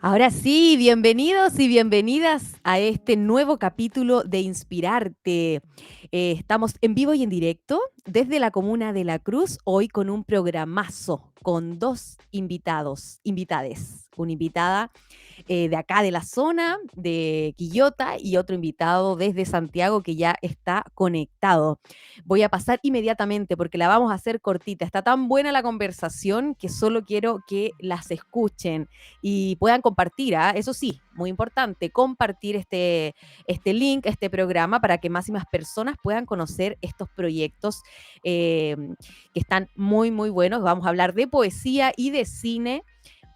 Ahora sí, bienvenidos y bienvenidas a este nuevo capítulo de Inspirarte. Estamos en vivo y en directo desde la comuna de La Cruz, hoy con un programazo, con dos invitades. Una invitada de acá de la zona de Quillota y otro invitado desde Santiago que ya está conectado. Voy a pasar inmediatamente porque la vamos a hacer cortita. Está tan buena la conversación que solo quiero que las escuchen y puedan compartir, ¿ah? Eso sí, muy importante, compartir este link, este programa, para que más y más personas puedan conocer estos proyectos que están muy, muy buenos. Vamos a hablar de poesía y de cine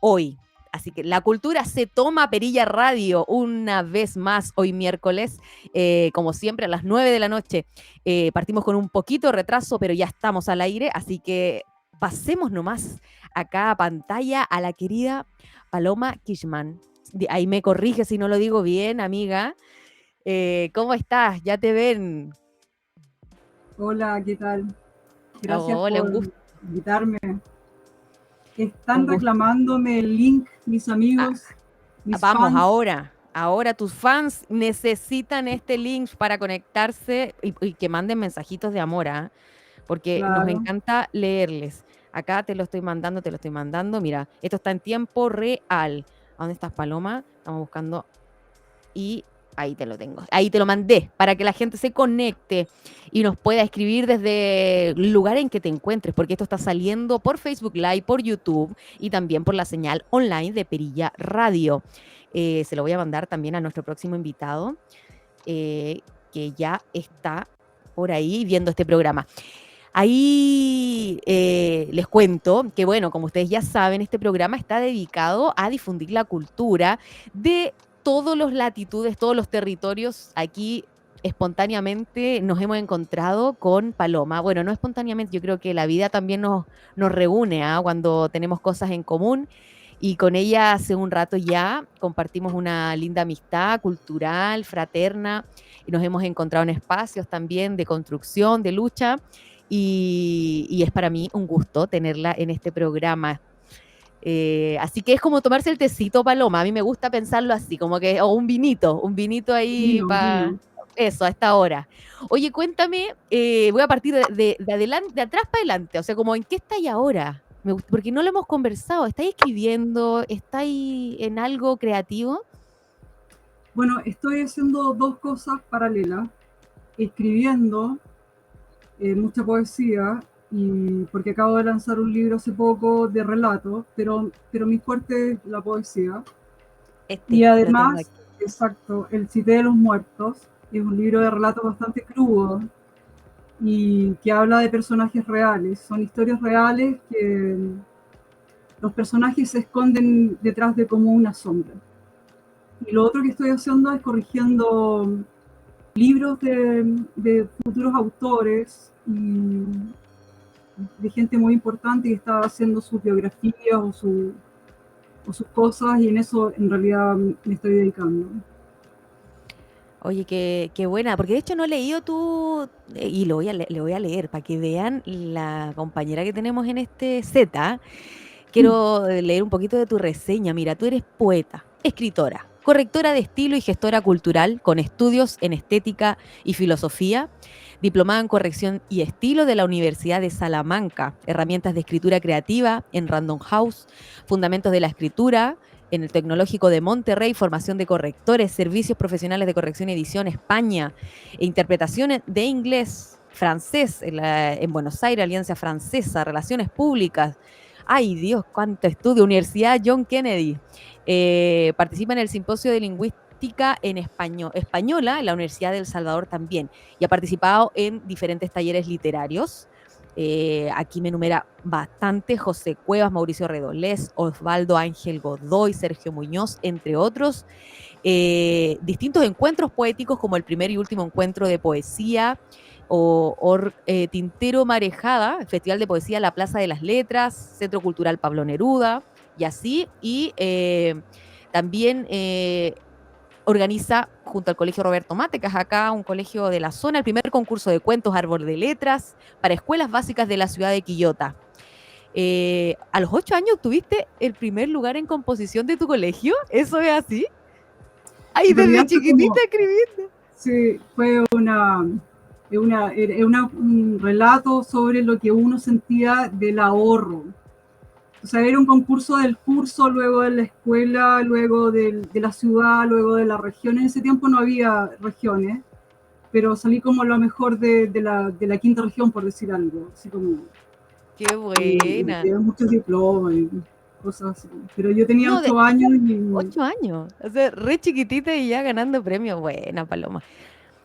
hoy. Así que la cultura se toma Perilla Radio una vez más hoy miércoles, como siempre a las 9 de la noche. Partimos con un poquito de retraso, pero ya estamos al aire, así que pasemos nomás acá a pantalla a la querida Paloma Kishman. Ahí me corrige si no lo digo bien, amiga. ¿Cómo estás? Ya te ven. Hola, ¿qué tal? Gracias Hola, un por gusto. invitarme. Están Un gusto. reclamándome el link, mis Ah, amigos, mis vamos, fans. ahora tus fans necesitan este link para conectarse y que manden mensajitos de amor, ¿ah? Porque nos Claro. encanta leerles. Acá te lo estoy mandando, te lo estoy mandando. Mira, esto está en tiempo real. ¿A dónde estás, Paloma? Estamos buscando y ahí te lo tengo. Ahí te lo mandé para que la gente se conecte y nos pueda escribir desde el lugar en que te encuentres, porque esto está saliendo por Facebook Live, por YouTube y también por la señal online de Perilla Radio. Se lo voy a mandar también a nuestro próximo invitado, que ya está por ahí viendo este programa. Ahí les cuento que, bueno, como ustedes ya saben, este programa está dedicado a difundir la cultura de todas las latitudes, todos los territorios. Aquí espontáneamente nos hemos encontrado con Paloma. Bueno, no espontáneamente, yo creo que la vida también nos reúne, ¿ah? Cuando tenemos cosas en común. Y con ella hace un rato ya compartimos una linda amistad cultural, fraterna, y nos hemos encontrado en espacios también de construcción, de lucha, y es para mí un gusto tenerla en este programa. Así que es como tomarse el tecito, Paloma. A mí me gusta pensarlo así, como que, o un vinito ahí Vino, para vino. eso, a esta hora. Oye, cuéntame, voy a partir de adelante, de atrás para adelante, o sea, como en qué estáis ahora. Porque no lo hemos conversado. ¿Estáis escribiendo? ¿Estáis en algo creativo? Bueno, estoy haciendo dos cosas paralelas. Escribiendo mucha poesía, y porque acabo de lanzar un libro hace poco de relatos, pero mi fuerte es la poesía. Y Este, lo tengo además, aquí. exacto, El Cité de los Muertos es un libro de relatos bastante crudo y que habla de personajes reales. Son historias reales que los personajes se esconden detrás de como una sombra. Y lo otro que estoy haciendo es corrigiendo libros de futuros autores y de gente muy importante que está haciendo sus biografías o sus cosas, y en eso en realidad me estoy dedicando. Oye, qué buena, porque de hecho no he leído tú, y le voy a leer para que vean la compañera que tenemos en este Z. Quiero leer un poquito de tu reseña. Mira, tú eres poeta, escritora, correctora de estilo y gestora cultural con estudios en estética y filosofía, diplomada en corrección y estilo de la Universidad de Salamanca, herramientas de escritura creativa en Random House, fundamentos de la escritura en el Tecnológico de Monterrey, formación de correctores, servicios profesionales de corrección y edición España, e interpretación de inglés, francés en Buenos Aires, Alianza Francesa, relaciones públicas. Ay, Dios, cuánto estudio. Universidad John Kennedy. Participa en el Simposio de Lingüística en Española, en la Universidad de El Salvador también. Y ha participado en diferentes talleres literarios. Aquí me enumera bastante: José Cuevas, Mauricio Redolés, Osvaldo Ángel Godoy, Sergio Muñoz, entre otros. Distintos encuentros poéticos como el primer y último encuentro de poesía Tintero Marejada, Festival de Poesía La Plaza de las Letras, Centro Cultural Pablo Neruda y así. Y también organiza junto al Colegio Roberto Mate, que es acá un colegio de la zona, el primer concurso de cuentos Árbol de Letras para escuelas básicas de la ciudad de Quillota. ¿A los 8 años tuviste el primer lugar en composición de tu colegio? ¿Eso es así? ¡Ay, En desde realidad fue chiquitita como, escribiendo! sí, fue un relato sobre lo que uno sentía del ahorro. O sea, era un concurso del curso, luego de la escuela, luego de la ciudad, luego de la región. En ese tiempo no había regiones, pero salí como lo mejor de la quinta región, por decir algo. Así como, ¡Qué y buena! había muchos diplomas y cosas así. Pero yo tenía No, de 8 años y 8 años. O sea, re chiquitita y ya ganando premios. Buena, Paloma.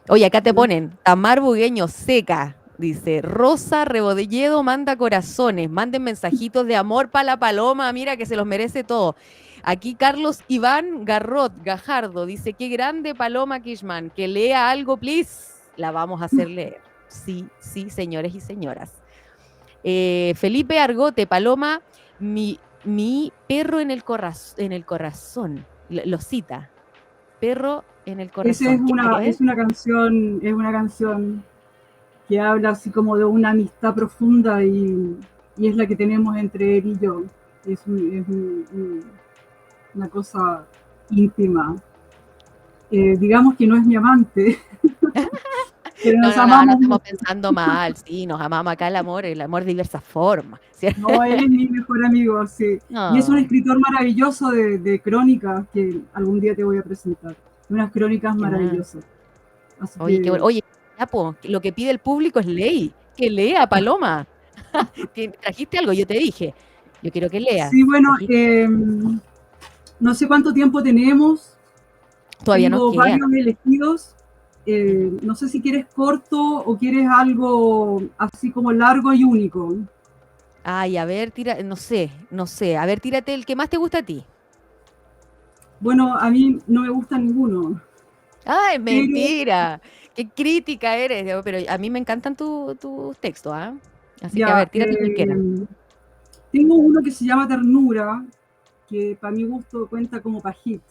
Oye, acá te ponen, Tamar Bugueño seca, dice, Rosa Rebolledo manda corazones, manden mensajitos de amor para la Paloma, mira que se los merece todo. Aquí Carlos Iván Gajardo, dice, qué grande Paloma Kishman, que lea algo, please. La vamos a hacer leer. Sí, sí, señores y señoras. Felipe Argote, Paloma, mi perro en el corazón, lo cita, perro en el esa es corazón. ¿Quién una, es? es una canción que habla así como de una amistad profunda y es la que tenemos entre él y yo. Una cosa íntima. Digamos que no es mi amante, pero No, nos no, no, no amamos estamos mucho. pensando mal, sí, nos amamos acá el amor de diversas formas, ¿cierto? No, él es mi mejor amigo, sí. Y es un No, escritor maravilloso de crónicas que algún día te voy a presentar. Unas crónicas ya. maravillosas. Así Oye, qué que, bueno. Oye, ya, po, lo que pide el público es ley, que lea, Paloma. Trajiste algo, yo te dije, yo quiero que sí, leas. bueno, Trajiste, no sé cuánto tiempo tenemos. todavía nos Tengo queda. varios elegidos. Ujú. No sé si quieres corto o quieres algo así como largo y único. Ay, a ver, tira, no sé, no sé. A ver, tírate el que más te gusta a ti. Bueno, a mí no me gusta ninguno, Ay, pero mentira. Qué crítica eres. Pero a mí me encantan tus textos, ¿ah? Así que a ver, ya, tírate cualquiera. tengo uno que se llama Ternura, que para mi gusto cuenta como pajit,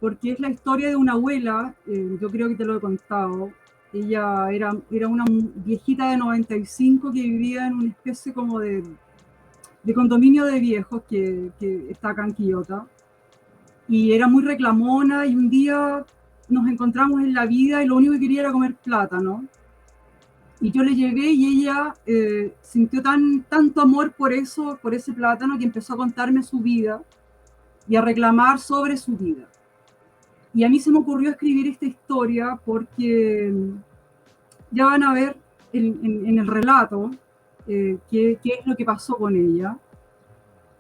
porque es la historia de una abuela, yo creo que te lo he contado. Ella era una viejita de 95 que vivía en una especie como de condominio de viejos que está acá en Quillota. Y era muy reclamona y un día nos encontramos en la vida y lo único que quería era comer plátano. Y yo le llevé y ella sintió tanto amor por eso, por ese plátano, que empezó a contarme su vida y a reclamar sobre su vida. Y a mí se me ocurrió escribir esta historia porque ya van a ver en el relato qué es lo que pasó con ella,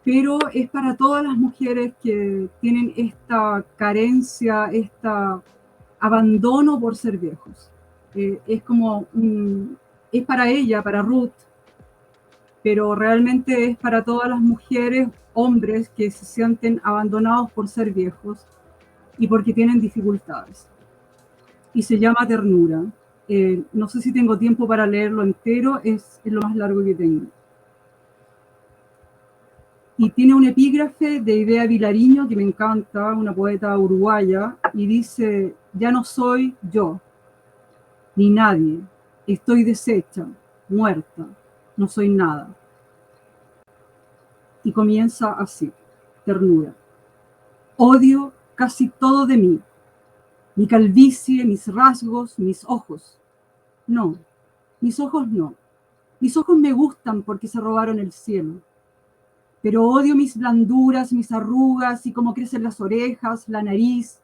pero es para todas las mujeres que tienen esta carencia, este abandono por ser viejos. Es como es para ella, para Ruth, pero realmente es para todas las mujeres, hombres que se sienten abandonados por ser viejos y porque tienen dificultades. Y se llama Ternura. No sé si tengo tiempo para leerlo entero, es lo más largo que tengo. Y tiene un epígrafe de Idea Vilariño que me encanta, una poeta uruguaya, y dice, ya no soy yo, ni nadie, estoy deshecha, muerta, no soy nada. Y comienza así, Ternura. Odio casi todo de mí, mi calvicie, mis rasgos, mis ojos. No, mis ojos no. Mis ojos me gustan porque se robaron el cielo. Pero odio mis blanduras, mis arrugas y cómo crecen las orejas, la nariz,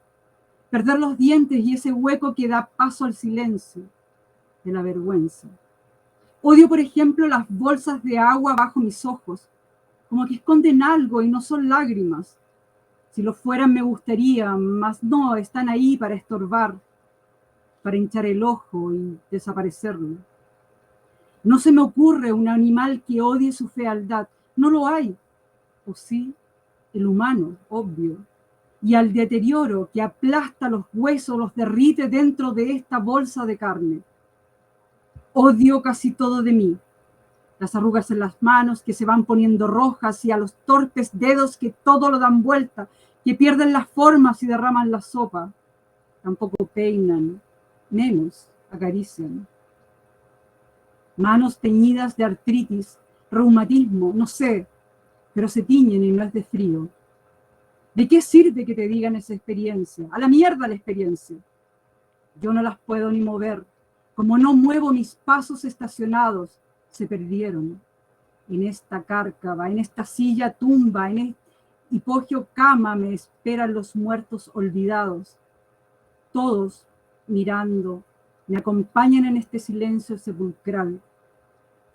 perder los dientes y ese hueco que da paso al silencio, de la vergüenza. Odio, por ejemplo, las bolsas de agua bajo mis ojos, como que esconden algo y no son lágrimas. Si lo fueran me gustaría, mas no, están ahí para estorbar, para hinchar el ojo y desaparecerlo. No se me ocurre un animal que odie su fealdad. No lo hay. O sí, el humano, obvio. Y al deterioro que aplasta los huesos, los derrite dentro de esta bolsa de carne. Odio casi todo de mí. Las arrugas en las manos que se van poniendo rojas y a los torpes dedos que todo lo dan vuelta, que pierden las formas y derraman la sopa. Tampoco peinan, menos acarician. Manos teñidas de artritis reumatismo, no sé, pero se tiñen y no es de frío. ¿De qué sirve que te digan esa experiencia? A la mierda la experiencia. Yo no las puedo ni mover. Como no muevo mis pasos estacionados, se perdieron. En esta cárcava, en esta silla tumba, en este hipogeo cama me esperan los muertos olvidados. Todos mirando, me acompañan en este silencio sepulcral,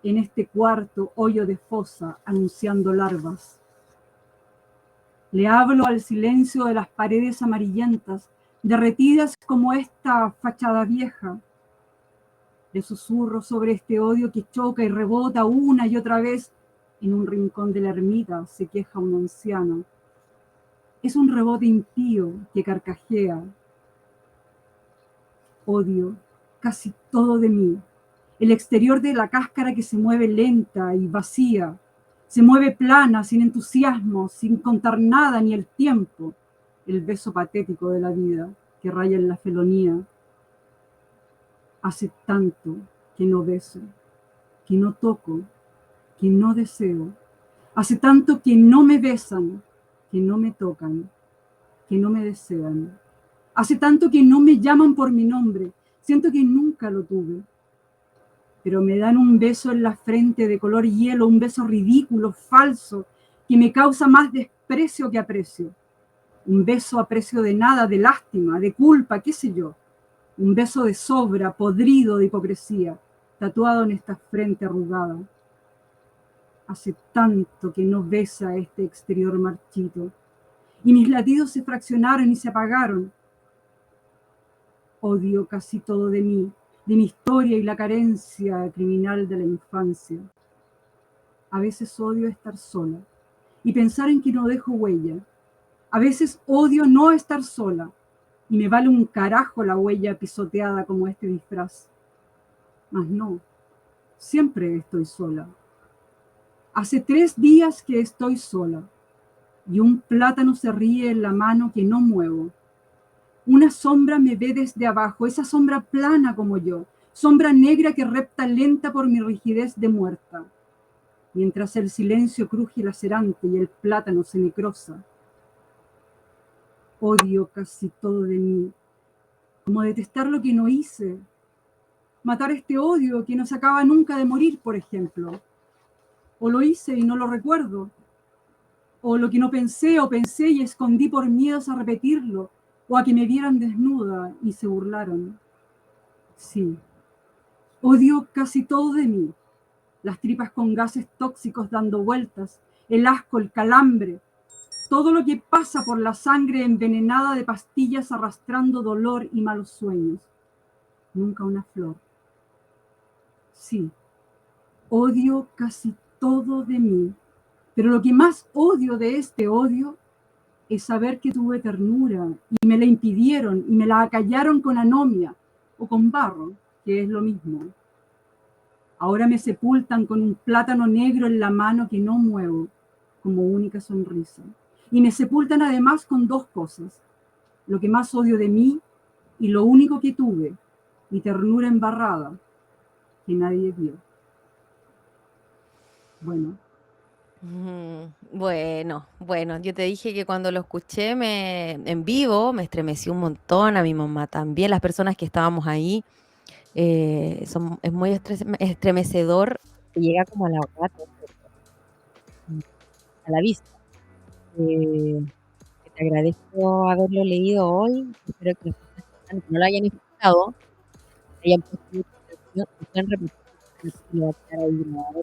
en este cuarto hoyo de fosa anunciando larvas. Le hablo al silencio de las paredes amarillentas, derretidas como esta fachada vieja. Le susurro sobre este odio que choca y rebota una y otra vez. En un rincón de la ermita se queja un anciano. Es un rebote impío que carcajea. Odio casi todo de mí. El exterior de la cáscara que se mueve lenta y vacía. Se mueve plana, sin entusiasmo, sin contar nada ni el tiempo. El beso patético de la vida que raya en la felonía. Hace tanto que no beso, que no toco, que no deseo. Hace tanto que no me besan, que no me tocan, que no me desean. Hace tanto que no me llaman por mi nombre. Siento que nunca lo tuve. Pero me dan un beso en la frente de color hielo, un beso ridículo, falso, que me causa más desprecio que aprecio. Un beso a precio de nada, de lástima, de culpa, qué sé yo. Un beso de sobra, podrido de hipocresía, tatuado en esta frente arrugada. Hace tanto que no besa este exterior marchito, y mis latidos se fraccionaron y se apagaron. Odio casi todo de mí, de mi historia y la carencia criminal de la infancia. A veces odio estar sola y pensar en que no dejo huella. A veces odio no estar sola y me vale un carajo la huella pisoteada como este disfraz. Mas no, siempre estoy sola. Hace 3 días que estoy sola y un plátano se ríe en la mano que no muevo. Una sombra me ve desde abajo, esa sombra plana como yo, sombra negra que repta lenta por mi rigidez de muerta, mientras el silencio cruje lacerante y el plátano se necrosa. Odio casi todo de mí, como detestar lo que no hice, matar este odio que no se acaba nunca de morir, por ejemplo. O lo hice y no lo recuerdo, o lo que no pensé o pensé y escondí por miedos a repetirlo, o a que me vieran desnuda y se burlaron. Sí, odio casi todo de mí, las tripas con gases tóxicos dando vueltas, el asco, el calambre, todo lo que pasa por la sangre envenenada de pastillas arrastrando dolor y malos sueños. Nunca una flor. Sí, odio casi todo de mí, pero lo que más odio de este odio es saber que tuve ternura y me la impidieron y me la acallaron con anomia o con barro, que es lo mismo. Ahora me sepultan con un plátano negro en la mano que no muevo como única sonrisa. Y me sepultan además con 2 cosas, lo que más odio de mí y lo único que tuve, mi ternura embarrada, que nadie vio. Bueno. Bueno, yo te dije que cuando lo escuché en vivo me estremecí un montón, a mi mamá también, las personas que estábamos ahí, es muy estremecedor, te llega como a la gata, a la vista. Eh, Te agradezco haberlo leído hoy, espero que las personas que no lo hayan escuchado hayan puesto mucha atención y puedan repetir, lo va a quedar ahí grabado.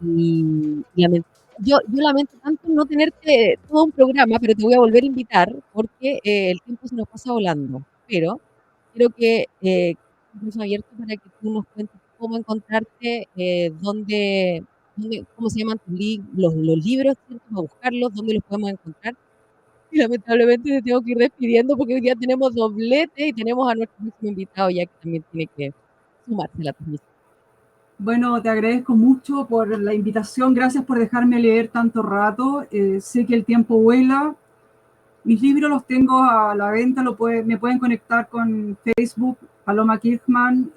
Y yo lamento tanto no tenerte todo un programa, pero te voy a volver a invitar porque el tiempo se nos pasa volando. Pero quiero que estemos abiertos para que tú nos cuentes cómo encontrarte, cómo se llaman los libros, ¿cierto? A buscarlos, dónde los podemos encontrar. Y lamentablemente te tengo que ir despidiendo porque hoy día tenemos doblete y tenemos a nuestro próximo invitado ya que también tiene que sumarse a la transmisión. Bueno, te agradezco mucho por la invitación. Gracias por dejarme leer tanto rato. Sé que el tiempo vuela. Mis libros los tengo a la venta. Me pueden conectar con Facebook, Paloma Kirchmann.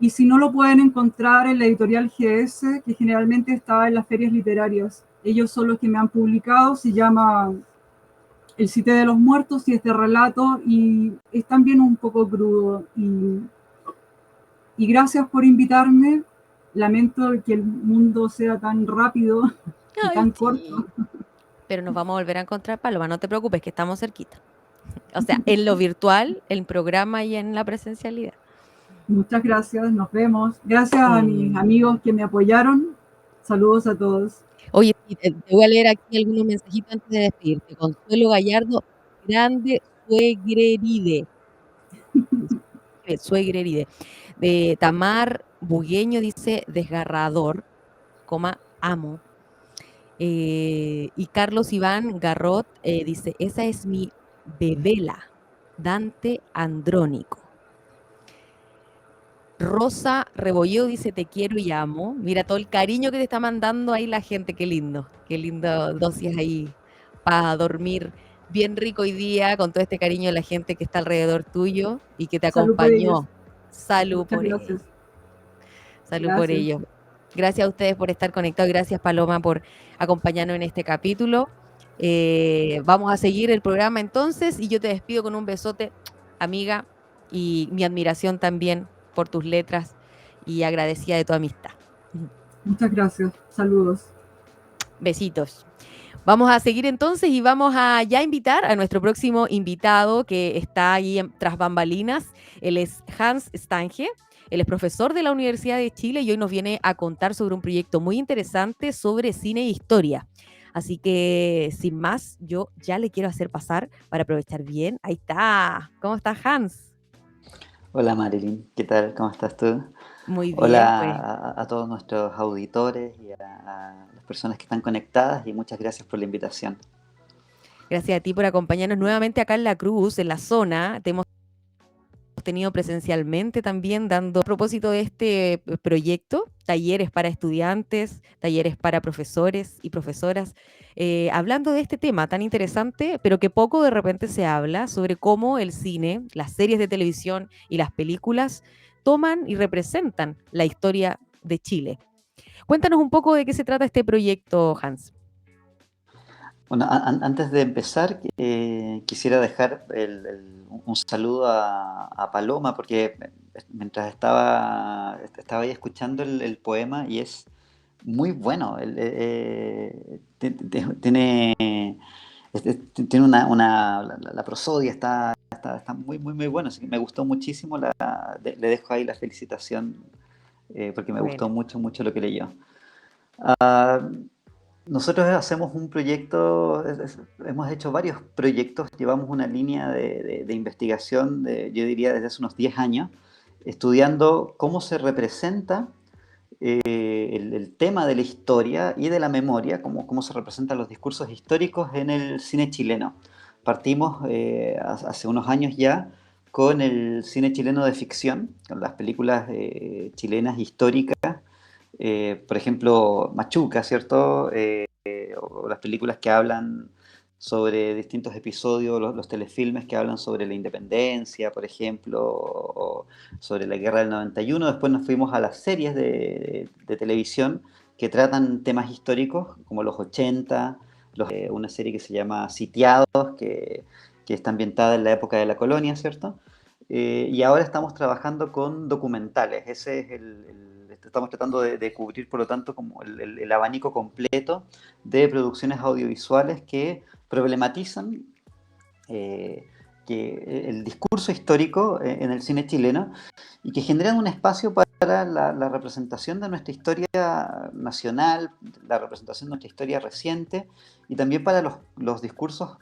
y si no lo pueden encontrar en la editorial GS, que generalmente está en las ferias literarias. Ellos son los que me han publicado, se llama El Cité de los Muertos y este relato, y es también un poco crudo. Y gracias por invitarme. Lamento que el mundo sea tan rápido y Ay, tan corto. sí. Pero nos vamos a volver a encontrar, Paloma, no te preocupes, que estamos cerquita. O sea, en lo virtual, en programa y en la presencialidad. Muchas gracias, nos vemos. Gracias a mis Eh, amigos que me apoyaron. Saludos a todos. Oye, sí, te voy a leer aquí algunos mensajitos antes de despedirte. Consuelo Gallardo, grande suegreride. Suegreride. De Tamar Bugueño dice desgarrador, coma, amo. Y Carlos Iván Garrot dice, esa es mi bebela, Dante Andrónico. Rosa Rebolledo dice, te quiero y amo. Mira todo el cariño que te está mandando ahí la gente, qué lindo dosis ahí para dormir bien rico hoy día con todo este cariño de la gente que está alrededor tuyo y que te Salud por ellos. acompañó. Salud Muchas por ello. gracias. Salud por Gracias. ello. Gracias a ustedes por estar conectados. Gracias, Paloma, por acompañarnos en este capítulo. Vamos a seguir el programa entonces y yo te despido con un besote, amiga, y mi admiración también por tus letras y agradecida de tu amistad. Muchas gracias. Saludos. Besitos. Vamos a seguir entonces y vamos a ya invitar a nuestro próximo invitado que está ahí tras bambalinas. Él es Hans Stange. Él es profesor de la Universidad de Chile y hoy nos viene a contar sobre un proyecto muy interesante sobre cine e historia. Así que, sin más, yo ya le quiero hacer pasar para aprovechar bien. Ahí está. ¿Cómo está Hans? Hola Marilyn, ¿qué tal? ¿Cómo estás tú? Muy bien, Hola pues. a todos nuestros auditores y a las personas que están conectadas y muchas gracias por la invitación. Gracias a ti por acompañarnos nuevamente acá en La Cruz, en la zona. Te hemos tenido presencialmente también dando a propósito de este proyecto, talleres para estudiantes, talleres para profesores y profesoras, hablando de este tema tan interesante, pero que poco de repente se habla sobre cómo el cine, las series de televisión y las películas toman y representan la historia de Chile. Cuéntanos un poco de qué se trata este proyecto, Hans. Bueno, antes de empezar, quisiera dejar un saludo a Paloma porque mientras estaba ahí escuchando el poema y es muy bueno. Tiene, tiene la prosodia está muy, muy, muy bueno. Así que me gustó muchísimo. Le dejo ahí la felicitación porque me gustó Bueno, mucho, mucho lo que leyó. Ah, nosotros hacemos un proyecto, hemos hecho varios proyectos, llevamos una línea de investigación, yo diría desde hace unos 10 años, estudiando cómo se representa el tema de la historia y de la memoria, cómo se representan los discursos históricos en el cine chileno. Partimos hace unos años ya con el cine chileno de ficción, con las películas chilenas históricas, por ejemplo, Machuca, ¿cierto? O las películas que hablan sobre distintos episodios, los telefilmes que hablan sobre la independencia, por ejemplo, o sobre la guerra del 91. Después nos fuimos a las series de televisión que tratan temas históricos, como los 80, una serie que se llama Sitiados, que está ambientada en la época de la colonia, ¿cierto? Y ahora estamos trabajando con documentales. Ese es estamos tratando de cubrir, por lo tanto, como el abanico completo de producciones audiovisuales que problematizan el discurso histórico en el cine chileno y que generan un espacio para la representación de nuestra historia nacional, la representación de nuestra historia reciente y también para los discursos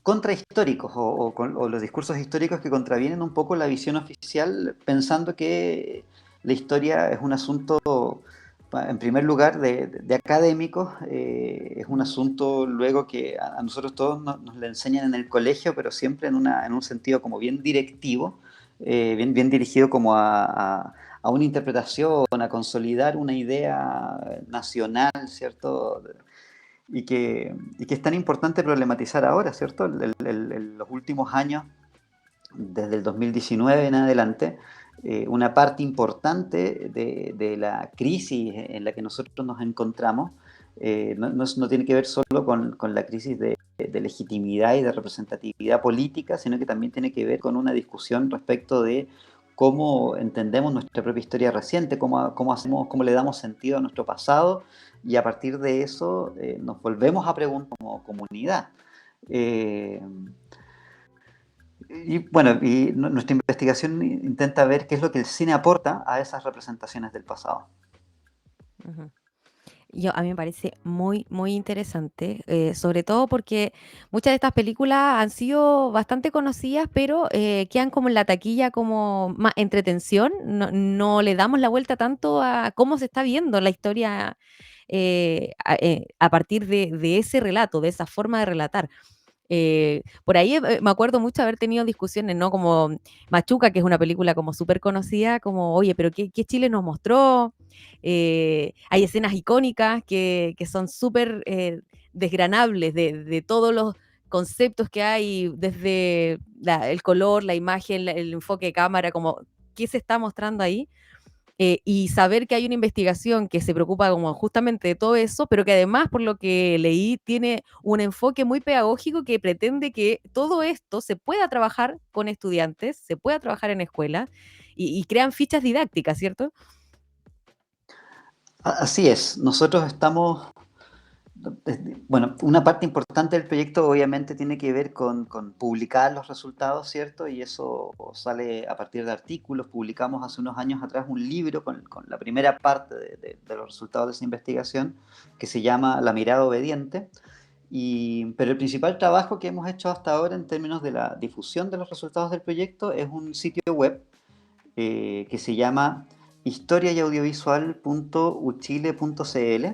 contrahistóricos o los discursos históricos que contravienen un poco la visión oficial, pensando que la historia es un asunto, en primer lugar, de académicos, es un asunto luego que a nosotros todos nos le enseñan en el colegio, pero siempre en un sentido como bien directivo, bien dirigido como a una interpretación, a consolidar una idea nacional, ¿cierto? Y que es tan importante problematizar ahora, ¿cierto? Los últimos años, desde el 2019 en adelante, una parte importante de la crisis en la que nosotros nos encontramos. No tiene que ver solo con la crisis de legitimidad y de representatividad política, sino que también tiene que ver con una discusión respecto de cómo entendemos nuestra propia historia reciente, cómo le damos sentido a nuestro pasado, y a partir de eso nos volvemos a preguntar como comunidad. Eh, y bueno, nuestra investigación intenta ver qué es lo que el cine aporta a esas representaciones del pasado. Ujú. A mí me parece muy, muy interesante, sobre todo porque muchas de estas películas han sido bastante conocidas, pero quedan como en la taquilla como más entretención. No, no le damos la vuelta tanto a cómo se está viendo la historia a partir de ese relato, de esa forma de relatar. Por ahí me acuerdo mucho haber tenido discusiones, ¿no? Como Machuca, que es una película como súper conocida, como, oye, pero ¿qué Chile nos mostró? Hay escenas icónicas que son súper desgranables de todos los conceptos que hay, desde el color, la imagen, el enfoque de cámara, como qué se está mostrando ahí. Y saber que hay una investigación que se preocupa como justamente de todo eso, pero que además, por lo que leí, tiene un enfoque muy pedagógico que pretende que todo esto se pueda trabajar con estudiantes, se pueda trabajar en escuela y crean fichas didácticas, ¿cierto? Así es, nosotros estamos, bueno, una parte importante del proyecto obviamente tiene que ver con publicar los resultados, ¿cierto? Y eso sale a partir de artículos. Publicamos hace unos años atrás un libro con la primera parte de los resultados de esa investigación, que se llama La mirada obediente. Pero el principal trabajo que hemos hecho hasta ahora en términos de la difusión de los resultados del proyecto es un sitio web que se llama historiayaudiovisual.uchile.cl,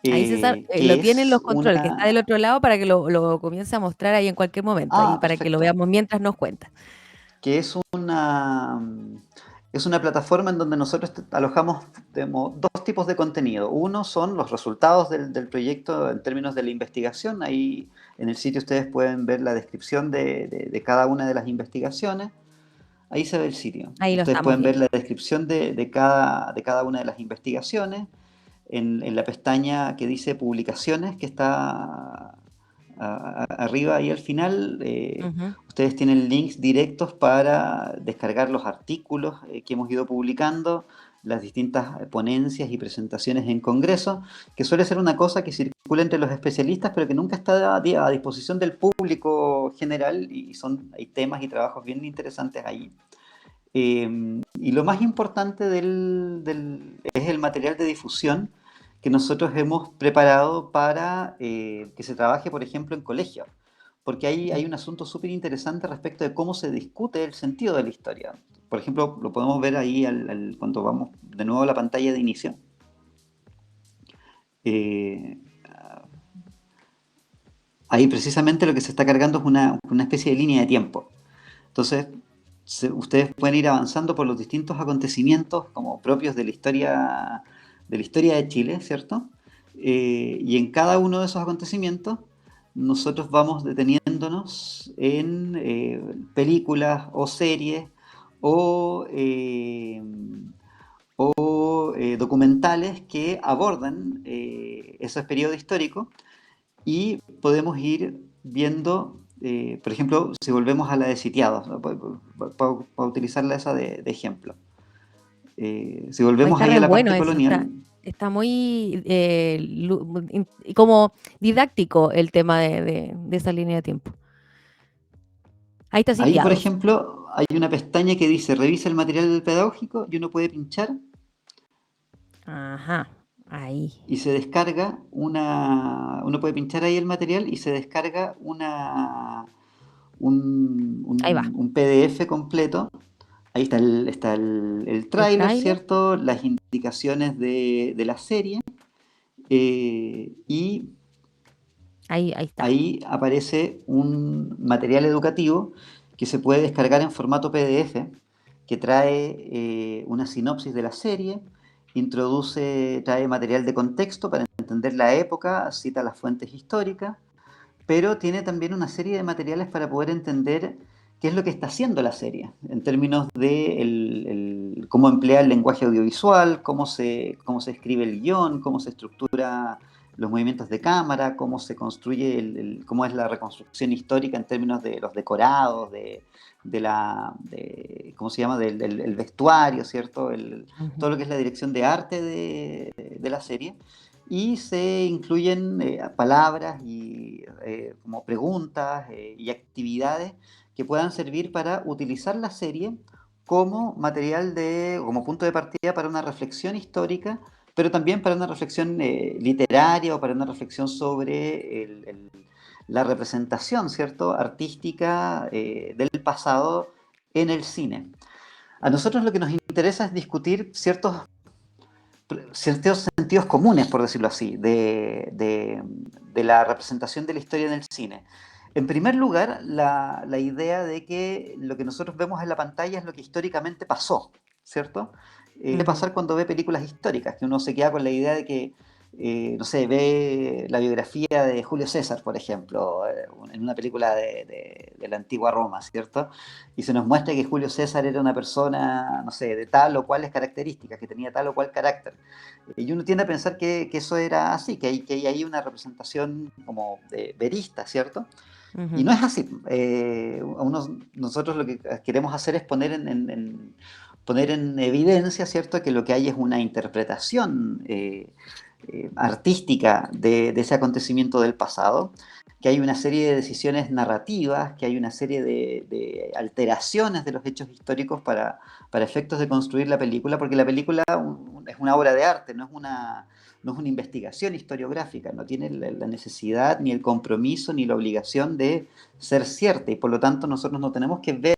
Ahí César lo que tienen es los controles, que está una... del otro lado para que lo comience a mostrar ahí en cualquier momento, ahí para que lo Perfecto. veamos mientras nos cuenta. Que es una plataforma en donde nosotros alojamos dos tipos de contenido. Uno son los resultados del proyecto en términos de la investigación. Ahí en el sitio ustedes pueden ver la descripción de cada una de las investigaciones. Ahí se ve el sitio. Ahí lo Ustedes estamos pueden ver viendo. la descripción de cada una de las investigaciones en la pestaña que dice publicaciones, que está arriba y al final. Ujú. Ustedes tienen links directos para descargar los artículos que hemos ido publicando, las distintas ponencias y presentaciones en congreso, que suele ser una cosa que circula entre los especialistas, pero que nunca está a disposición del público general, y hay temas y trabajos bien interesantes ahí. Y lo más importante es el material de difusión que nosotros hemos preparado para que se trabaje, por ejemplo, en colegios. Porque hay un asunto súper interesante respecto de cómo se discute el sentido de la historia. Por ejemplo, lo podemos ver ahí cuando vamos de nuevo a la pantalla de inicio. Eh, Ahí precisamente lo que se está cargando es una especie de línea de tiempo. Entonces, ustedes pueden ir avanzando por los distintos acontecimientos como propios de la historia de Chile, ¿cierto? Y en cada uno de esos acontecimientos nosotros vamos deteniéndonos en películas o series o, eh, o documentales que abordan esos periodos históricos, y podemos ir viendo, por ejemplo, si volvemos a la de sitiados, ¿no? Para utilizarla esa de ejemplo. Si Ahí volvemos está ahí re a la bueno parte eso, colonial, está muy como didáctico el tema de esa línea de tiempo. Ahí está ahí por sitiados. ejemplo hay una pestaña que dice revisa el material pedagógico, y uno puede pinchar Ajá, ahí. y se descarga uno puede pinchar ahí el material y se descarga Ahí va. un PDF completo. Ahí está el El tráiler, tráiler, ¿cierto? Las indicaciones de la serie. Y ahí está. ahí aparece un material educativo que se puede descargar en formato PDF, que trae una sinopsis de la serie, trae material de contexto para entender la época, cita las fuentes históricas, pero tiene también una serie de materiales para poder entender qué es lo que está haciendo la serie, en términos de cómo emplea el lenguaje audiovisual, cómo se escribe el guión, cómo se estructura los movimientos de cámara, cómo se construye, cómo es la reconstrucción histórica en términos de los decorados, ¿cómo se llama? El vestuario, ¿cierto? Ujú. Todo lo que es la dirección de arte de la serie. Y se incluyen palabras y como preguntas y actividades que puedan servir para utilizar la serie como material como punto de partida para una reflexión histórica, pero también para una reflexión literaria o para una reflexión sobre la representación, ¿cierto?, artística del pasado en el cine. A nosotros lo que nos interesa es discutir ciertos sentidos comunes, por decirlo así, de la representación de la historia en el cine. En primer lugar, la idea de que lo que nosotros vemos en la pantalla es lo que históricamente pasó, ¿cierto? Puede Ujú. pasar cuando ve películas históricas, que uno se queda con la idea de que, no sé, ve la biografía de Julio César, por ejemplo, en una película de la antigua Roma, ¿cierto? Y se nos muestra que Julio César era una persona, no sé, de tal o cuales características, que tenía tal o cual carácter. Y uno tiende a pensar que eso era así, que hay ahí una representación como verista, ¿cierto? Y Ujú. no es así. Nosotros lo que queremos hacer es poner en evidencia, ¿cierto?, que lo que hay es una interpretación artística de ese acontecimiento del pasado, que hay una serie de decisiones narrativas, que hay una serie de alteraciones de los hechos históricos para efectos de construir la película, porque la película es una obra de arte, no es una investigación historiográfica, no tiene la necesidad, ni el compromiso, ni la obligación de ser cierta, y por lo tanto nosotros no tenemos que ver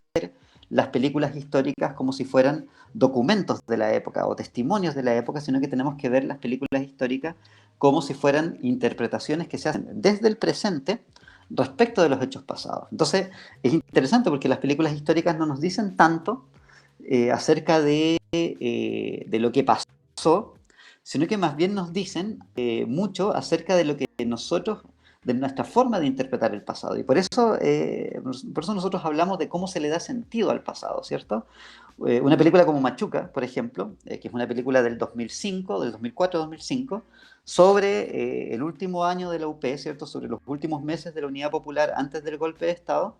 las películas históricas como si fueran documentos de la época o testimonios de la época, sino que tenemos que ver las películas históricas como si fueran interpretaciones que se hacen desde el presente respecto de los hechos pasados. Entonces, es interesante porque las películas históricas no nos dicen tanto acerca de lo que pasó, sino que más bien nos dicen mucho acerca de lo que nosotros, de nuestra forma de interpretar el pasado. Y por eso nosotros hablamos de cómo se le da sentido al pasado, ¿cierto? Una película como Machuca, por ejemplo, que es una película del 2005, del 2004-2005, sobre el último año de la UP, ¿cierto? Sobre los últimos meses de la Unidad Popular antes del golpe de Estado,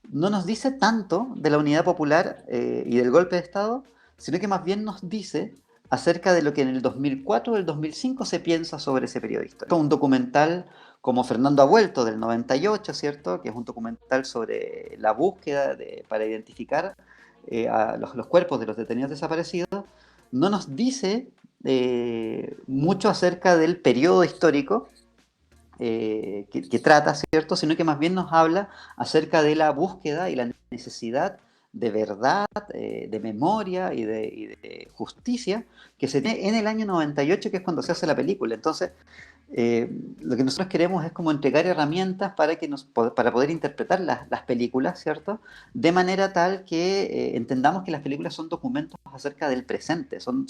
no nos dice tanto de la Unidad Popular y del golpe de Estado, sino que más bien nos dice acerca de lo que en el 2004 o el 2005 se piensa sobre ese periodo histórico. Un documental como Fernando ha vuelto del 98, ¿cierto?, que es un documental sobre la búsqueda para identificar a los cuerpos de los detenidos desaparecidos, no nos dice mucho acerca del periodo histórico que trata, ¿cierto? Sino que más bien nos habla acerca de la búsqueda y la necesidad de verdad, de memoria y de justicia que se tiene en el año 98, que es cuando se hace la película. Entonces, lo que nosotros queremos es como entregar herramientas para poder interpretar las películas, ¿cierto? De manera tal que entendamos que las películas son documentos acerca del presente, son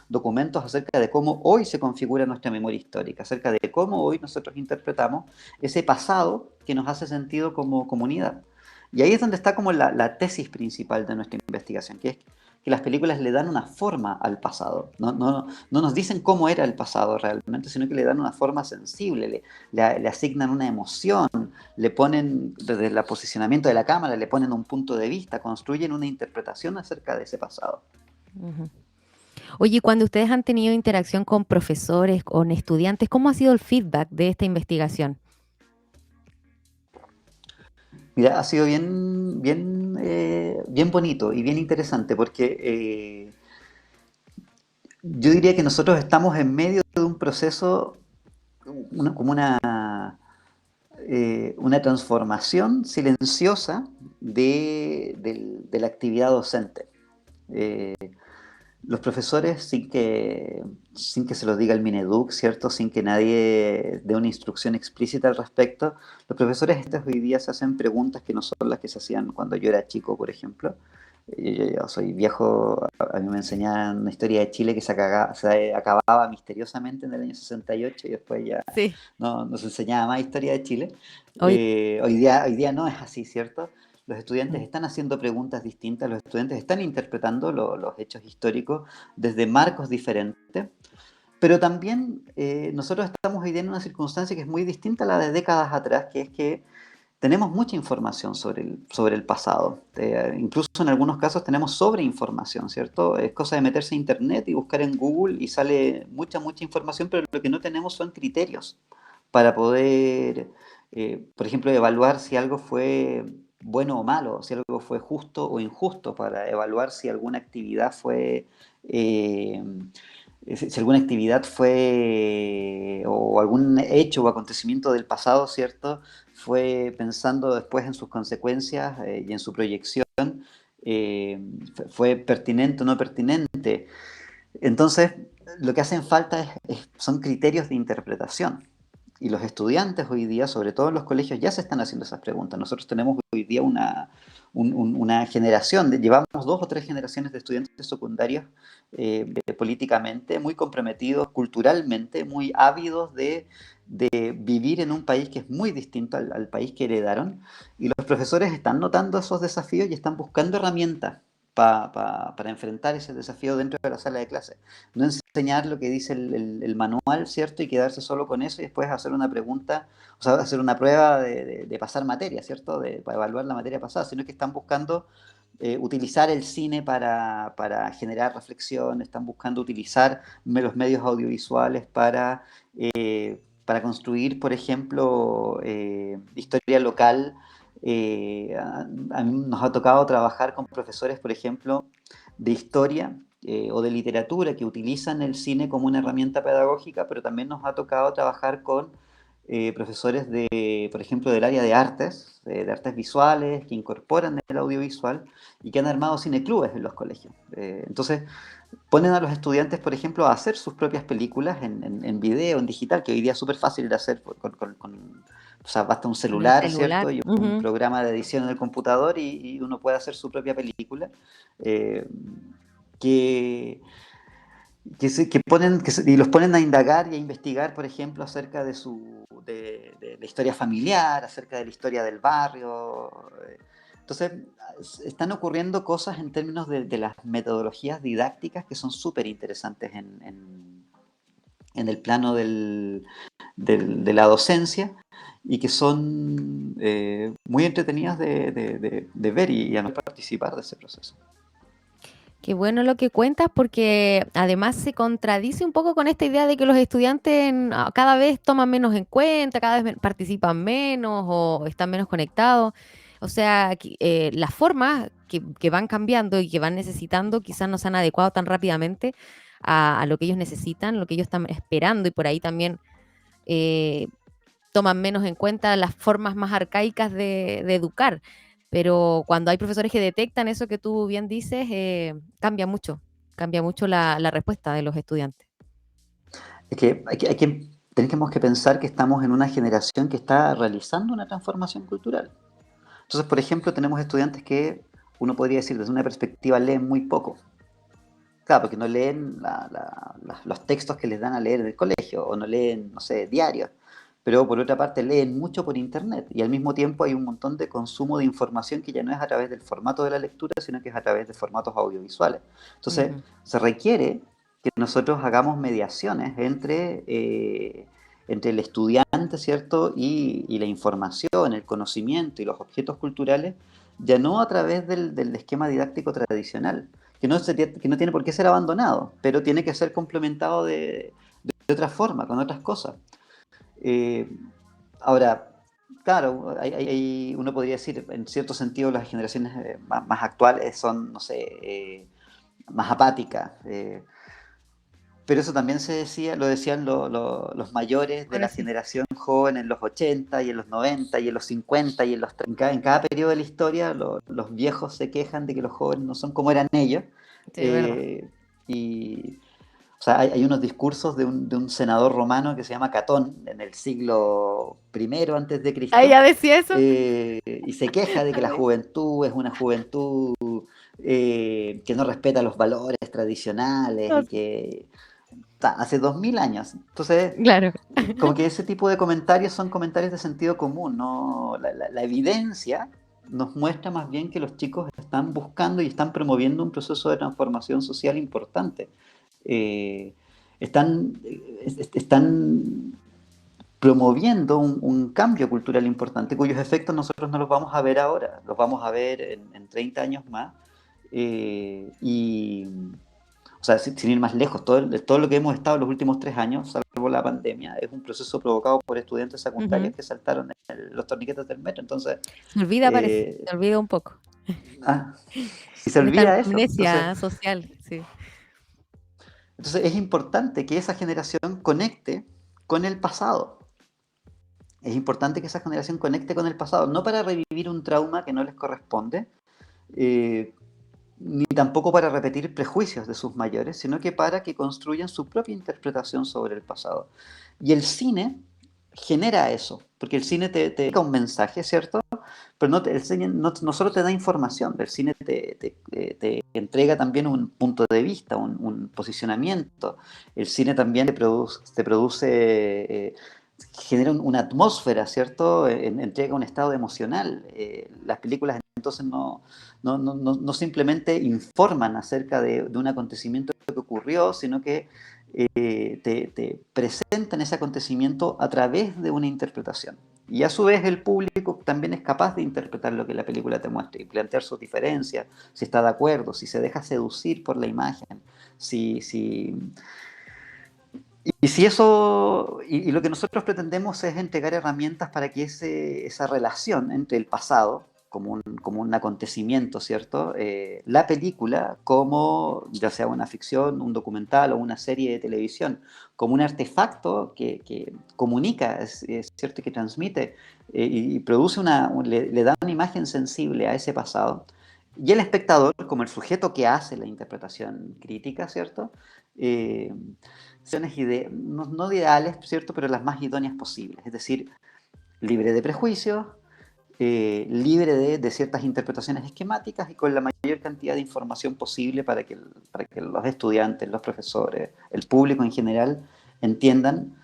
documentos acerca de cómo hoy se configura nuestra memoria histórica, acerca de cómo hoy nosotros interpretamos ese pasado que nos hace sentido como comunidad. Y ahí es donde está como la tesis principal de nuestra investigación, que es que las películas le dan una forma al pasado. No nos dicen cómo era el pasado realmente, sino que le dan una forma sensible, le asignan una emoción, le ponen, desde el posicionamiento de la cámara, le ponen un punto de vista, construyen una interpretación acerca de ese pasado. Ujú. Oye, cuando ustedes han tenido interacción con profesores, con estudiantes, ¿cómo ha sido el feedback de esta investigación? Mira, ha sido bien bonito y bien interesante porque yo diría que nosotros estamos en medio de un proceso, como una transformación silenciosa de la actividad docente. Eh, los profesores, sin que se los diga el Mineduc, ¿cierto? Sin que nadie dé una instrucción explícita al respecto, los profesores hoy día se hacen preguntas que no son las que se hacían cuando yo era chico, por ejemplo. Yo soy viejo, a mí me enseñaban una historia de Chile que se acababa misteriosamente en el año 68 y después ya Sí. no se enseñaba más historia de Chile. Hoy, Hoy día no es así, ¿cierto? los estudiantes están haciendo preguntas distintas, los estudiantes están interpretando los hechos históricos desde marcos diferentes, pero también nosotros estamos hoy día en una circunstancia que es muy distinta a la de décadas atrás, que es que tenemos mucha información sobre el pasado. Incluso en algunos casos tenemos sobreinformación, ¿cierto? Es cosa de meterse a internet y buscar en Google y sale mucha información, pero lo que no tenemos son criterios para poder, por ejemplo, evaluar si algo fue bueno o malo, si algo fue justo o injusto, para evaluar si alguna actividad fue... si alguna actividad fue, o algún hecho o acontecimiento del pasado, ¿cierto? Fue pensando después en sus consecuencias y en su proyección, fue pertinente o no pertinente. Entonces, lo que hacen falta son criterios de interpretación. Y los estudiantes hoy día, sobre todo en los colegios, ya se están haciendo esas preguntas. Nosotros tenemos hoy día una generación, llevamos 2 o 3 generaciones de estudiantes secundarios políticamente, muy comprometidos culturalmente, muy ávidos de vivir en un país que es muy distinto al país que heredaron. Y los profesores están notando esos desafíos y están buscando herramientas para enfrentar ese desafío dentro de la sala de clase. No enseñar lo que dice el manual, ¿cierto? Y quedarse solo con eso y después hacer una pregunta, o sea, hacer una prueba de pasar materia, ¿cierto? Para evaluar la materia pasada, sino que están buscando utilizar el cine para generar reflexión, están buscando utilizar los medios audiovisuales para construir, por ejemplo, historia local. A mí nos ha tocado trabajar con profesores, por ejemplo, de historia o de literatura que utilizan el cine como una herramienta pedagógica, pero también nos ha tocado trabajar con profesores por ejemplo, del área de artes visuales, que incorporan el audiovisual y que han armado cineclubes en los colegios. Entonces, ponen a los estudiantes, por ejemplo, a hacer sus propias películas en video, en digital, que hoy día es súper fácil de hacer o sea, basta un Con el celular, ¿cierto? celular. Y un programa de edición en el computador y uno puede hacer su propia película. Eh, que, y los ponen a indagar y a investigar, por ejemplo, acerca de la historia familiar, acerca de la historia del barrio. Entonces, están ocurriendo cosas en términos de las metodologías didácticas que son súper interesantes en el plano de la docencia y que son muy entretenidas de ver y a no participar de ese proceso. Qué bueno lo que cuentas porque además se contradice un poco con esta idea de que los estudiantes cada vez toman menos en cuenta, cada vez participan menos o están menos conectados. O sea, las formas que van cambiando y que van necesitando quizás no se han adecuado tan rápidamente a lo que ellos necesitan, lo que ellos están esperando y por ahí también toman menos en cuenta las formas más arcaicas de educar. Pero cuando hay profesores que detectan eso que tú bien dices, cambia mucho la respuesta de los estudiantes. Es que tenemos que pensar que estamos en una generación que está realizando una transformación cultural. Entonces, por ejemplo, tenemos estudiantes que uno podría decir desde una perspectiva leen muy poco. Claro, porque no leen los textos que les dan a leer en el colegio o no leen, no sé, diarios. Pero por otra parte leen mucho por internet y al mismo tiempo hay un montón de consumo de información que ya no es a través del formato de la lectura, sino que es a través de formatos audiovisuales. Entonces, se requiere que nosotros hagamos mediaciones entre el estudiante, ¿cierto? Y la información, el conocimiento y los objetos culturales, ya no a través del esquema didáctico tradicional, que no tiene por qué ser abandonado, pero tiene que ser complementado de otra forma, con otras cosas. Ahora, claro, uno podría decir, en cierto sentido, las generaciones más actuales son, no sé, más apáticas. Pero eso también lo decían los mayores de Bueno, la sí. generación joven en los 80 y en los 90 y en los 50 y en los 30. En cada periodo de la historia los viejos se quejan de que los jóvenes no son como eran ellos. Sí, es verdad. Y, o sea, hay unos discursos de un senador romano que se llama Catón en el siglo I antes de Ah, Cristo, ¿ya decía eso? y se queja de que la juventud es una juventud que no respeta los valores tradicionales No, y que hace 2000 años. Entonces, claro. como que ese tipo de comentarios son comentarios de sentido común, ¿no? La evidencia nos muestra más bien que los chicos están buscando y están promoviendo un proceso de transformación social importante. Eh, están promoviendo un cambio cultural importante cuyos efectos nosotros no los vamos a ver ahora, los vamos a ver en 30 años más. Y, o sea, sin ir más lejos, todo lo que hemos estado los últimos 3 años, salvo la pandemia, es un proceso provocado por estudiantes secundarios Ujú. que saltaron los torniquetes del metro. Entonces, Se olvida, parece, eh, se olvida un poco. si se En esta olvida eso, amnesia social, sí. entonces es importante que esa generación conecte con el pasado. Es importante que esa generación conecte con el pasado, no para revivir un trauma que no les corresponde, eh, ni tampoco para repetir prejuicios de sus mayores, sino que para que construyan su propia interpretación sobre el pasado. Y el cine genera eso, porque el cine te da un mensaje, ¿cierto? Pero el cine no solo te da información, el cine te entrega también un punto de vista, un posicionamiento. El cine también genera una atmósfera, ¿cierto? Entrega un estado emocional. Las películas entonces no simplemente informan acerca de un acontecimiento que ocurrió, sino que te presentan ese acontecimiento a través de una interpretación. Y a su vez el público también es capaz de interpretar lo que la película te muestra y plantear sus diferencias, si está de acuerdo, si se deja seducir por la imagen, si, si, y si eso, y lo que nosotros pretendemos es entregar herramientas para que esa relación entre el pasado, como un acontecimiento, ¿cierto? La película, como ya sea una ficción, un documental o una serie de televisión, como un artefacto que comunica, es cierto, que transmite y produce le da una imagen sensible a ese pasado. Y el espectador, como el sujeto que hace la interpretación crítica, ¿cierto? Eh, no ideales, ¿cierto? Pero las más idóneas posibles. Es decir, libre de prejuicios, libre de ciertas interpretaciones esquemáticas y con la mayor cantidad de información posible para que los estudiantes, los profesores, el público en general entiendan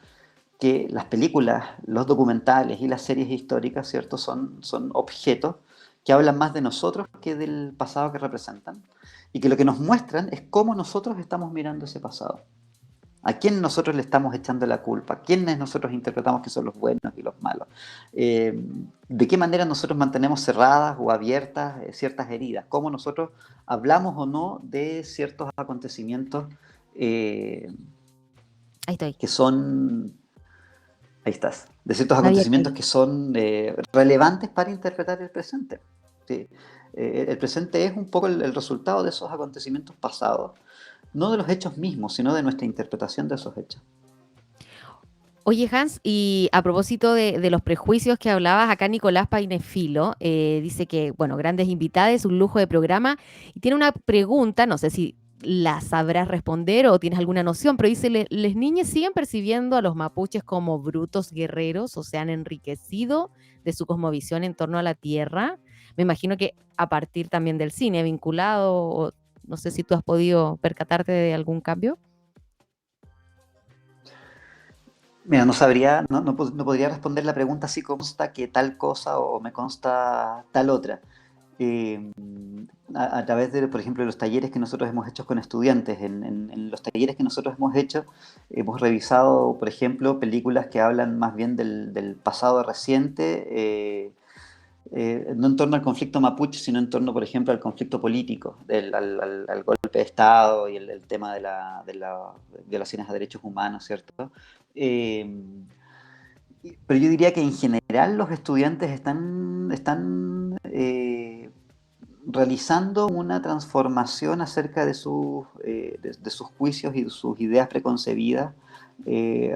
que las películas, los documentales y las series históricas, ¿cierto? Son objetos que hablan más de nosotros que del pasado que representan y que lo que nos muestran es cómo nosotros estamos mirando ese pasado. ¿A quién nosotros le estamos echando la culpa? ¿Quiénes nosotros interpretamos que son los buenos y los malos? ¿De qué manera nosotros mantenemos cerradas o abiertas ciertas heridas? ¿Cómo nosotros hablamos o no de ciertos acontecimientos eh, Ahí estoy. que son, ahí estás, de ciertos No había acontecimientos caído. que son relevantes para interpretar el presente? ¿Sí? El presente es un poco el resultado de esos acontecimientos pasados, no de los hechos mismos, sino de nuestra interpretación de esos hechos. Oye, Hans, y a propósito de los prejuicios que hablabas, acá Nicolás Painefilo dice que, bueno, grandes invitadas, un lujo de programa, y tiene una pregunta, no sé si la sabrás responder o tienes alguna noción, pero dice, ¿les niñas siguen percibiendo a los mapuches como brutos guerreros o se han enriquecido de su cosmovisión en torno a la tierra? Me imagino que a partir también del cine, vinculado, o no sé si tú has podido percatarte de algún cambio. Mira, no sabría, no podría responder la pregunta si consta que tal cosa o me consta tal otra. Eh, a través de, por ejemplo, los talleres que nosotros hemos hecho con estudiantes, en los talleres que nosotros hemos hecho, hemos revisado, por ejemplo, películas que hablan más bien del pasado reciente, no en torno al conflicto mapuche, sino en torno, por ejemplo, al conflicto político, al golpe de Estado y el tema de las violaciones a derechos humanos, ¿cierto? Eh, pero yo diría que en general los estudiantes están realizando una transformación acerca de sus juicios y de sus ideas preconcebidas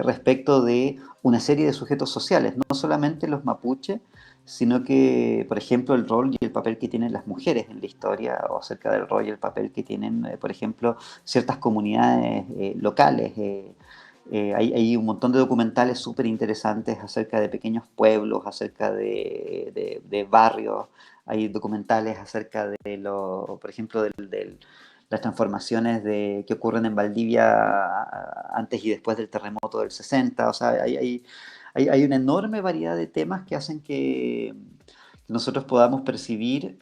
respecto de una serie de sujetos sociales, no solamente los mapuches, sino que, por ejemplo, el rol y el papel que tienen las mujeres en la historia, o acerca del rol y el papel que tienen, por ejemplo, ciertas comunidades locales. Hay un montón de documentales súper interesantes acerca de pequeños pueblos, acerca de barrios. Hay documentales acerca por ejemplo, las transformaciones que ocurren en Valdivia antes y después del terremoto del 60. O sea, hay una enorme variedad de temas que hacen que nosotros podamos percibir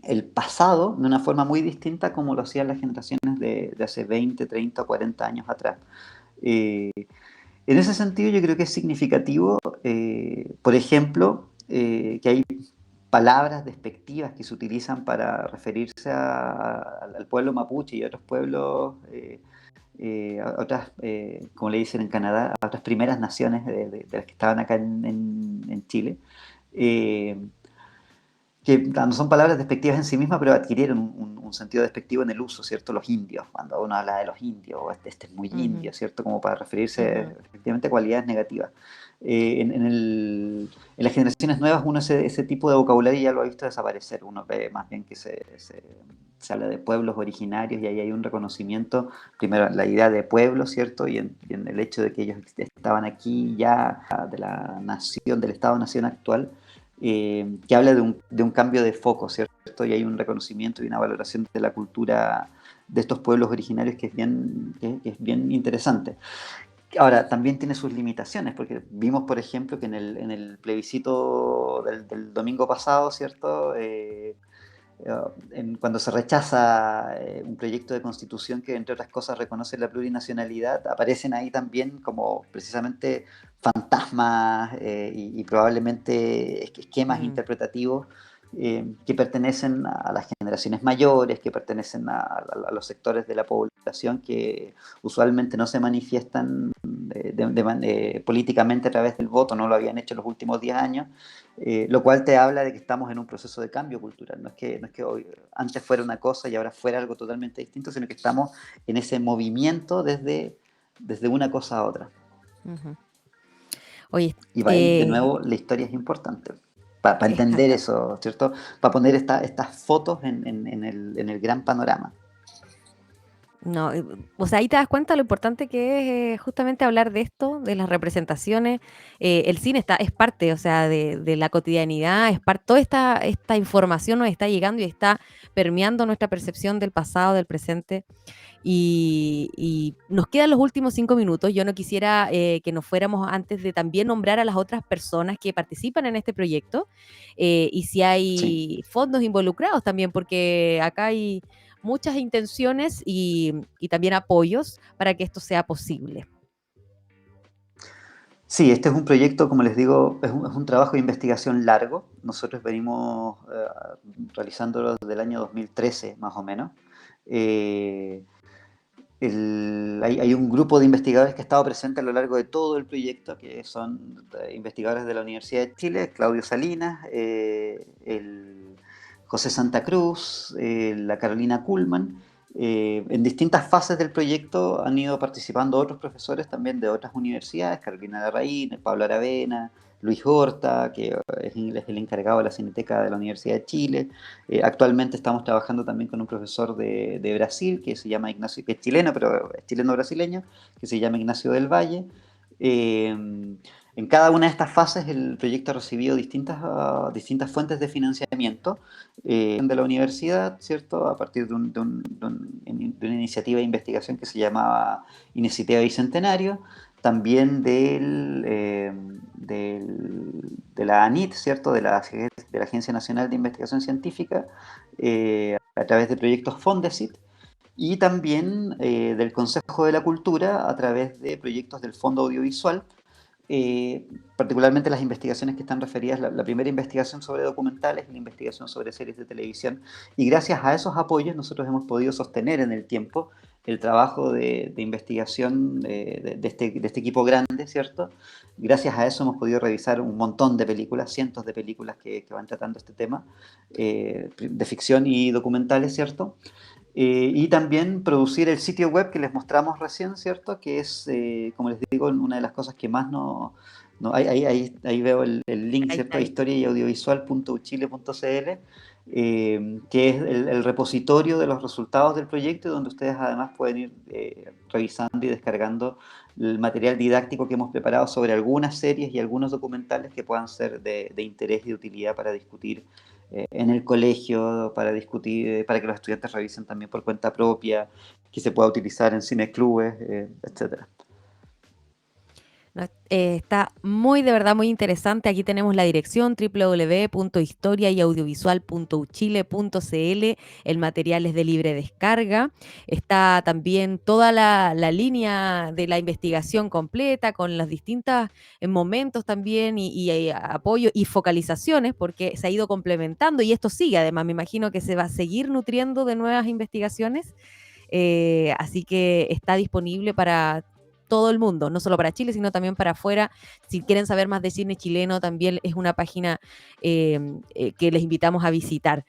el pasado de una forma muy distinta como lo hacían las generaciones de hace 20, 30 o 40 años atrás. Eh, en ese sentido yo creo que es significativo, por ejemplo, que hay palabras despectivas que se utilizan para referirse al pueblo mapuche y a otros pueblos, a otras, como le dicen en Canadá, a otras primeras naciones de las que estaban acá en Chile. Eh, que no son palabras despectivas en sí mismas, pero adquirieron un sentido despectivo en el uso, ¿cierto? Los indios, cuando uno habla de los indios, o este es muy Ujú, indio, ¿cierto? Como para referirse ujú. efectivamente a cualidades negativas. En las generaciones nuevas uno ese tipo de vocabulario ya lo ha visto desaparecer, uno ve más bien que se habla de pueblos originarios y ahí hay un reconocimiento, primero la idea de pueblo, ¿cierto? Y en el hecho de que ellos estaban aquí ya de la nación, del Estado-nación actual, que habla de un cambio de foco, ¿cierto? Y hay un reconocimiento y una valoración de la cultura de estos pueblos originarios que es bien interesante. Ahora, también tiene sus limitaciones, porque vimos, por ejemplo, que en el plebiscito del domingo pasado, ¿cierto? Cuando se rechaza un proyecto de constitución que, entre otras cosas, reconoce la plurinacionalidad, aparecen ahí también como precisamente fantasmas y probablemente esquemas Mm, interpretativos que pertenecen a las generaciones mayores, que pertenecen a los sectores de la población que usualmente no se manifiestan políticamente a través del voto, no lo habían hecho en los últimos 10 años, lo cual te habla de que estamos en un proceso de cambio cultural. No es que hoy, antes fuera una cosa y ahora fuera algo totalmente distinto, sino que estamos en ese movimiento desde una cosa a otra. ujú. Oye, Y va ahí, de nuevo, la historia es importante. Para entender exacto. eso, ¿cierto? Para poner estas fotos en el gran panorama. No, o sea, ahí te das cuenta lo importante que es justamente hablar de esto, de las representaciones. El cine es parte, o sea, de la cotidianidad, toda esta información nos está llegando y está permeando nuestra percepción del pasado, del presente. Y nos quedan los últimos 5 minutos. Yo no quisiera que nos fuéramos antes de también nombrar a las otras personas que participan en este proyecto y si Sí. hay fondos involucrados también, porque acá hay muchas intenciones y también apoyos para que esto sea posible. Sí, este es un proyecto, como les digo, es un trabajo de investigación largo. Nosotros venimos realizándolo desde el año 2013, más o menos. Eh, hay un grupo de investigadores que ha estado presente a lo largo de todo el proyecto, que son investigadores de la Universidad de Chile, Claudio Salinas, el José Santa Cruz, la Carolina Kuhlman. En distintas fases del proyecto han ido participando otros profesores también de otras universidades, Carolina Larraín, Pablo Aravena, Luis Horta, que es el encargado de la Cineteca de la Universidad de Chile. Actualmente estamos trabajando también con un profesor de Brasil que se llama Ignacio, que es chileno, pero es chileno-brasileño, que se llama Ignacio del Valle. En cada una de estas fases el proyecto ha recibido distintas fuentes de financiamiento de la universidad, ¿cierto? A partir de una iniciativa de investigación que se llamaba Iniciativa Bicentenario, también de la ANIT, ¿cierto? De la Agencia Nacional de Investigación Científica, a través de proyectos Fondesit, y también del Consejo de la Cultura a través de proyectos del Fondo Audiovisual, particularmente las investigaciones que están referidas, la primera investigación sobre documentales y la investigación sobre series de televisión. Y gracias a esos apoyos nosotros hemos podido sostener en el tiempo el trabajo de investigación de este equipo grande, ¿cierto? Gracias a eso hemos podido revisar un montón de películas, cientos de películas que van tratando este tema, de ficción y documentales, ¿cierto? Y también producir el sitio web que les mostramos recién, ¿cierto? Que es, como les digo, una de las cosas que más ahí veo el link, Ahí ¿cierto? está ahí. historiaaudiovisual.uchile.cl, que es el repositorio de los resultados del proyecto y donde ustedes además pueden ir revisando y descargando el material didáctico que hemos preparado sobre algunas series y algunos documentales que puedan ser de interés y de utilidad para discutir en el colegio, para discutir, para que los estudiantes revisen también por cuenta propia, que se pueda utilizar en cineclubes, etcétera. No, está muy, de verdad, muy interesante. Aquí tenemos la dirección www.historiayaudiovisual.uchile.cl. El material es de libre descarga. Está también toda la línea de la investigación completa con los distintos momentos también y apoyo y focalizaciones, porque se ha ido complementando y esto sigue. Además, me imagino que se va a seguir nutriendo de nuevas investigaciones. Así que está disponible para todo el mundo, no solo para Chile, sino también para afuera. Si quieren saber más de cine chileno, también es una página que les invitamos a visitar.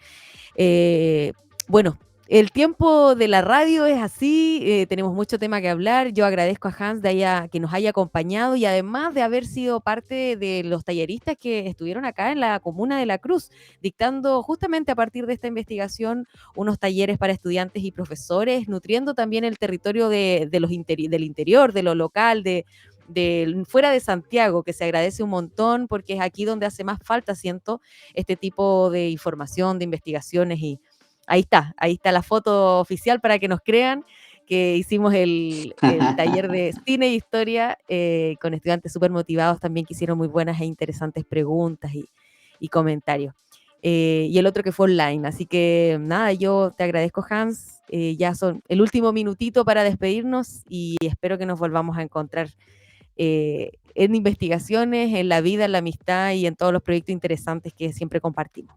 Eh, bueno, el tiempo de la radio es así, tenemos mucho tema que hablar. Yo agradezco a Hans que nos haya acompañado y además de haber sido parte de los talleristas que estuvieron acá en la comuna de La Cruz, dictando justamente a partir de esta investigación unos talleres para estudiantes y profesores, nutriendo también el territorio del interior, de lo local, fuera de Santiago, que se agradece un montón porque es aquí donde hace más falta, siento, este tipo de información, de investigaciones y ahí está la foto oficial para que nos crean que hicimos el taller de cine e historia con estudiantes súper motivados también que hicieron muy buenas e interesantes preguntas y comentarios. Y el otro que fue online. Así que nada, yo te agradezco, Hans. Ya son el último minutito para despedirnos y espero que nos volvamos a encontrar en investigaciones, en la vida, en la amistad y en todos los proyectos interesantes que siempre compartimos.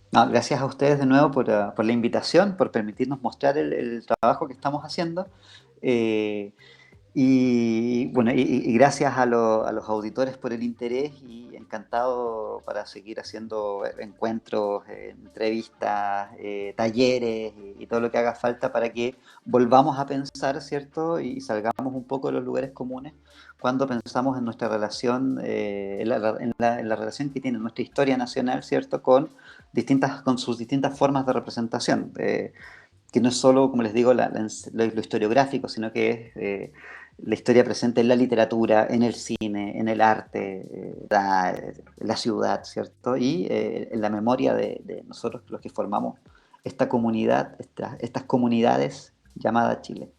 No, gracias a ustedes de nuevo por la invitación, por permitirnos mostrar el trabajo que estamos haciendo. Eh, y bueno, y gracias a los auditores por el interés y encantado para seguir haciendo encuentros, entrevistas, talleres y todo lo que haga falta para que volvamos a pensar, ¿cierto? Y salgamos un poco de los lugares comunes cuando pensamos en nuestra relación, en la relación que tiene nuestra historia nacional, ¿cierto? Con sus distintas formas de representación. Que no es solo, como les digo, lo historiográfico, sino que es la historia presente en la literatura, en el cine, en el arte, la ciudad, ¿cierto? Y en la memoria de nosotros los que formamos esta comunidad, estas comunidades llamadas Chile.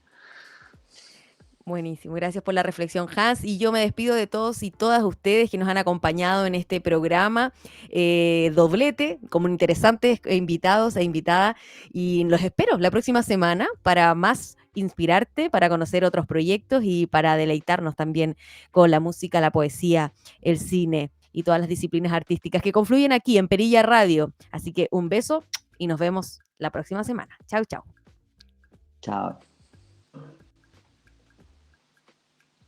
Buenísimo, gracias por la reflexión, Hans. Y yo me despido de todos y todas ustedes que nos han acompañado en este programa doblete, como interesantes invitados e invitadas. Y los espero la próxima semana para más inspirarte, para conocer otros proyectos y para deleitarnos también con la música, la poesía, el cine y todas las disciplinas artísticas que confluyen aquí en Perilla Radio. Así que un beso y nos vemos la próxima semana. Chau, chau. Chao.